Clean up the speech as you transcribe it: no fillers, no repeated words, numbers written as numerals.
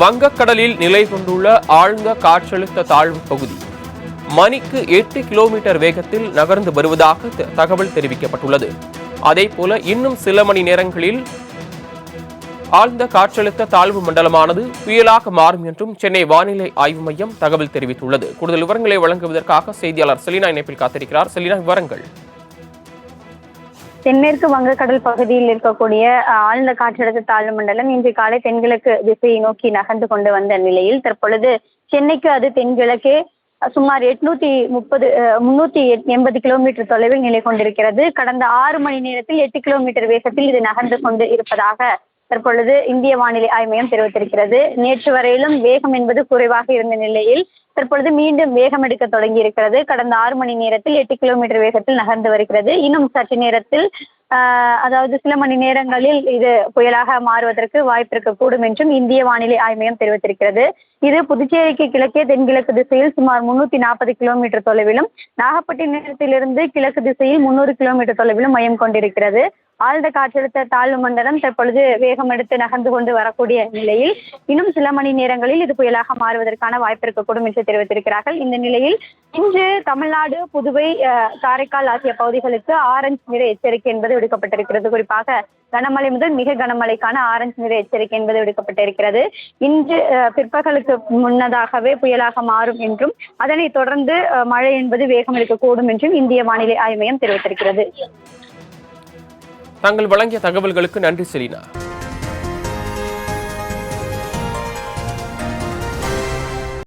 வங்கக்கடலில் நிலை கொண்டுள்ள ஆழ்ந்த காற்றழுத்த தாழ்வு பகுதி மணிக்கு 8 கிலோமீட்டர் வேகத்தில் நகர்ந்து வருவதாக தகவல் தெரிவிக்கப்பட்டுள்ளது. அதேபோல இன்னும் சில மணி நேரங்களில் ஆழ்ந்த காற்றழுத்த தாழ்வு மண்டலமானது புயலாக மாறும் என்றும் சென்னை வானிலை ஆய்வு மையம் தகவல் தெரிவித்துள்ளது. கூடுதல் விவரங்களை வழங்குவதற்காக செய்தியாளர் செலினா இணைப்பில் காத்திருக்கிறார். செலினா, விவரங்கள். தென்மேற்கு வங்கக்கடல் பகுதியில் இருக்கக்கூடிய ஆழ்ந்த காற்றழுத்த தாழ்வு மண்டலம் இன்று காலை தென்கிழக்கு திசையை நோக்கி நகர்ந்து கொண்டு வந்த நிலையில் தற்பொழுது சென்னைக்கு அது தென்கிழக்கே சுமார் 380 கிலோமீட்டர் தொலைவில் நிலை கொண்டிருக்கிறது. கடந்த 6 மணி நேரத்தில் 8 கிலோமீட்டர் வேகத்தில் இது நகர்ந்து கொண்டு இருப்பதாக தற்பொழுது இந்திய வானிலை ஆய்வு மையம் தெரிவித்திருக்கிறது. நேற்று வரையிலும் வேகம் என்பது குறைவாக இருந்த நிலையில் தற்பொழுது மீண்டும் வேகம் எடுக்க தொடங்கி இருக்கிறது. கடந்த 6 மணி நேரத்தில் 8 கிலோமீட்டர் வேகத்தில் நகர்ந்து வருகிறது. இன்னும் சற்று நேரத்தில் அதாவது சில மணி நேரங்களில் இது புயலாக மாறுவதற்கு வாய்ப்பு இருக்கக்கூடும் என்றும் இந்திய வானிலை ஆய்வு மையம் தெரிவித்திருக்கிறது. இது புதுச்சேரிக்கு கிழக்கே தென்கிழக்கு திசையில் சுமார் 340 கிலோமீட்டர் தொலைவிலும், நாகப்பட்டினத்திலிருந்து கிழக்கு திசையில் 300 கிலோமீட்டர் தொலைவிலும் மையம் கொண்டிருக்கிறது. ஆழ்ந்த காற்றழுத்த தாழ்வு மண்டலம் தற்பொழுது வேகம் எடுத்து நகர்ந்து கொண்டு வரக்கூடிய நிலையில் இன்னும் சில மணி நேரங்களில் இது புயலாக மாறுவதற்கான வாய்ப்பு இருக்கக்கூடும் என்று தெரிவித்திருக்கிறார்கள். இந்த நிலையில் இன்று தமிழ்நாடு, புதுவை, காரைக்கால் ஆகிய பகுதிகளுக்கு ஆரஞ்சு நிற எச்சரிக்கை என்பது விடுக்கப்பட்டிருக்கிறது. குறிப்பாக கனமழை முதல் மிக கனமழைக்கான ஆரஞ்சு நிற எச்சரிக்கை என்பது விடுக்கப்பட்டிருக்கிறது. இன்று பிற்பகலுக்கு முன்னதாகவே புயலாக மாறும் என்றும் அதனைத் தொடர்ந்து மழை என்பது வேகம் எடுக்கக்கூடும் என்றும் இந்திய வானிலை ஆய்வு மையம் தெரிவித்திருக்கிறது. தாங்கள் வழங்கிய தகவல்களுக்கு நன்றி செலினா.